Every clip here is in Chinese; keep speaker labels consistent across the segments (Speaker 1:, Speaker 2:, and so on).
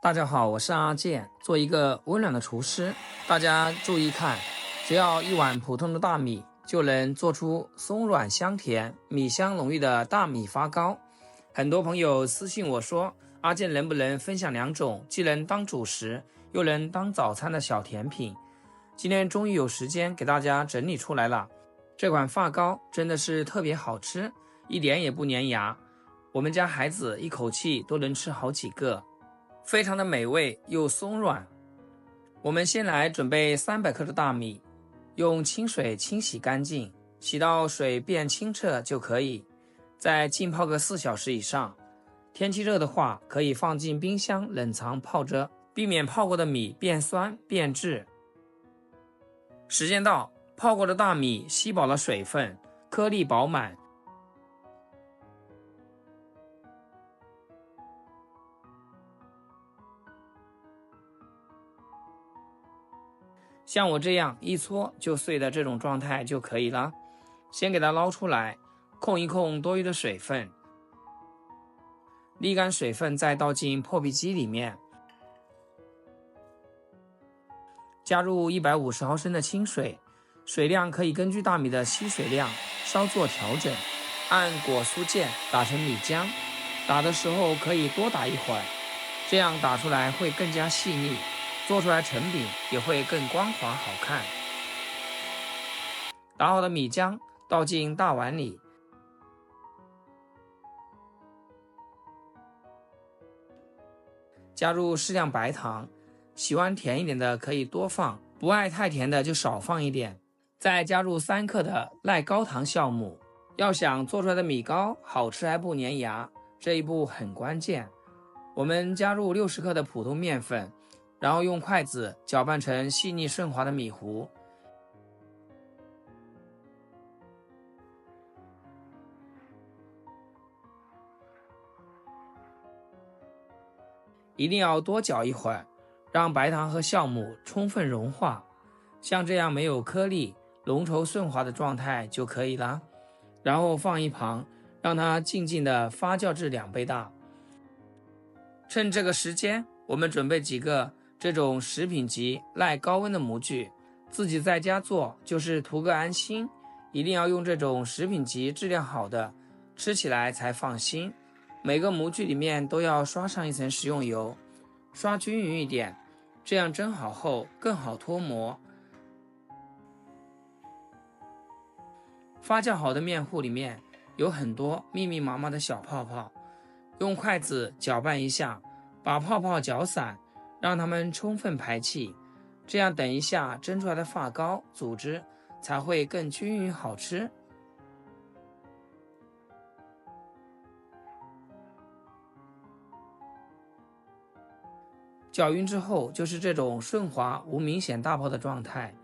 Speaker 1: 大家好，我是阿健，做一个温暖的厨师。大家注意看，只要一碗普通的大米，就能做出松软香甜、米香浓郁的大米发糕。很多朋友私信我说，阿健能不能分享2种既能当主食又能当早餐的小甜品？今天终于有时间给大家整理出来了。这款发糕真的是特别好吃，一点也不粘牙，我们家孩子一口气都能吃好几个。非常的美味又松软。我们先来准备300克的大米，用清水清洗干净，洗到水变清澈就可以，再浸泡个4小时以上。天气热的话，可以放进冰箱冷藏泡着，避免泡过的米变酸变质。时间到，泡过的大米吸饱了水分，颗粒饱满。像我这样一搓就碎的这种状态就可以了。先给它捞出来，控一控多余的水分，沥干水分，再倒进破壁机里面，加入150毫升的清水，水量可以根据大米的吸水量稍作调整。按果酥键打成米浆，打的时候可以多打一会儿，这样打出来会更加细腻，做出来成饼也会更光滑好看。打好的米浆倒进大碗里，加入适量白糖，喜欢甜一点的可以多放，不爱太甜的就少放一点。再加入3克的赖高糖酵母。要想做出来的米糕好吃还不粘牙，这一步很关键。我们加入60克的普通面粉，然后用筷子搅拌成细腻顺滑的米糊。一定要多搅一会儿，让白糖和酵母充分融化，像这样没有颗粒、浓稠顺滑的状态就可以了。然后放一旁，让它静静的发酵至2倍大。趁这个时间，我们准备几个这种食品级耐高温的模具，自己在家做就是图个安心，一定要用这种食品级质量好的，吃起来才放心。每个模具里面都要刷上一层食用油，刷均匀一点，这样蒸好后更好脱模。发酵好的面糊里面有很多密密麻麻的小泡泡，用筷子搅拌一下，把泡泡搅散，让它们充分排气，这样等一下蒸出来的发糕组织才会更均匀好吃。搅匀之后就是这种顺滑无明显大泡的状态。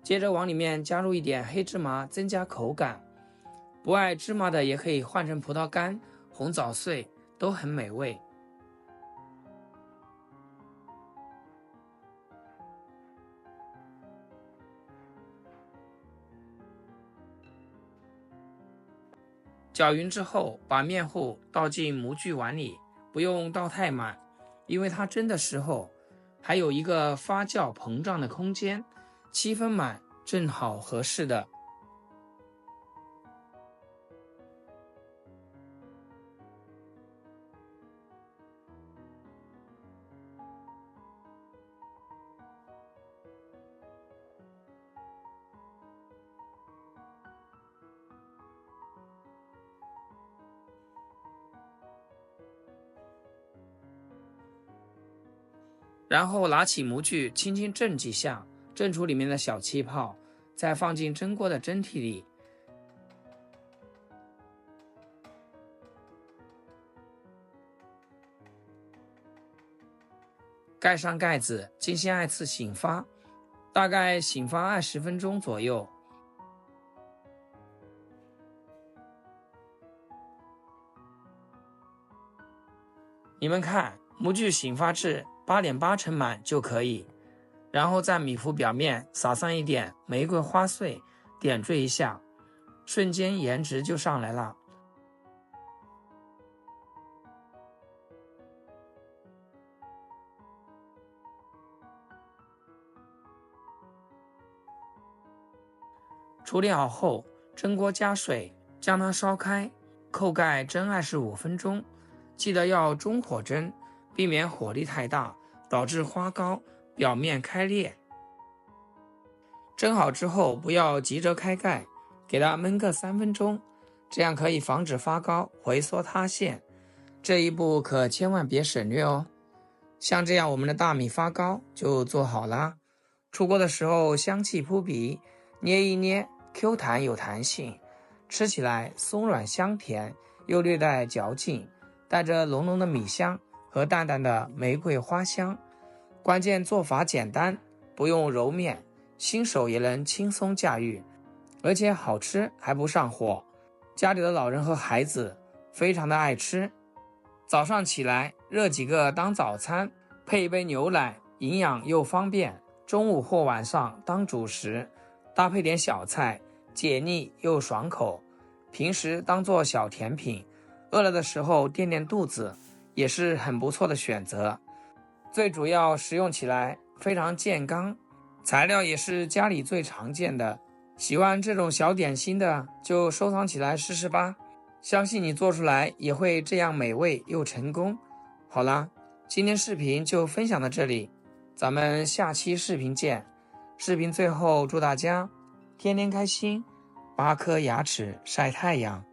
Speaker 1: 接着往里面加入一点黑芝麻，增加口感。不爱芝麻的也可以换成葡萄干、红枣碎，都很美味。搅匀之后，把面糊倒进模具碗里，不用倒太满，因为它蒸的时候还有一个发酵膨胀的空间，7分满正好合适的。然后拿起模具轻轻震几下，震出里面的小气泡，再放进蒸锅的蒸屉里。盖上盖子，进行2次醒发，大概醒发20分钟左右。你们看，模具醒发至8.8成满就可以，然后在米糊表面撒上一点玫瑰花碎，点缀一下，瞬间颜值就上来了。处理好后，蒸锅加水，将它烧开，扣盖蒸25分钟，记得要中火蒸，避免火力太大，导致花糕表面开裂。蒸好之后，不要急着开盖，给它焖个3分钟，这样可以防止发糕回缩塌陷。这一步可千万别省略哦。像这样，我们的大米发糕就做好啦。出锅的时候香气扑鼻，捏一捏 Q 弹有弹性，吃起来松软香甜，又略带嚼劲，带着浓浓的米香和淡淡的玫瑰花香。关键做法简单，不用揉面，新手也能轻松驾驭，而且好吃还不上火，家里的老人和孩子非常的爱吃。早上起来热几个当早餐，配一杯牛奶，营养又方便。中午或晚上当主食，搭配点小菜，解腻又爽口。平时当做小甜品，饿了的时候垫垫肚子，也是很不错的选择。最主要食用起来非常健康，材料也是家里最常见的。喜欢这种小点心的就收藏起来试试吧，相信你做出来也会这样美味又成功。好啦，今天视频就分享到这里，咱们下期视频见。视频最后祝大家天天开心，8颗牙齿晒太阳。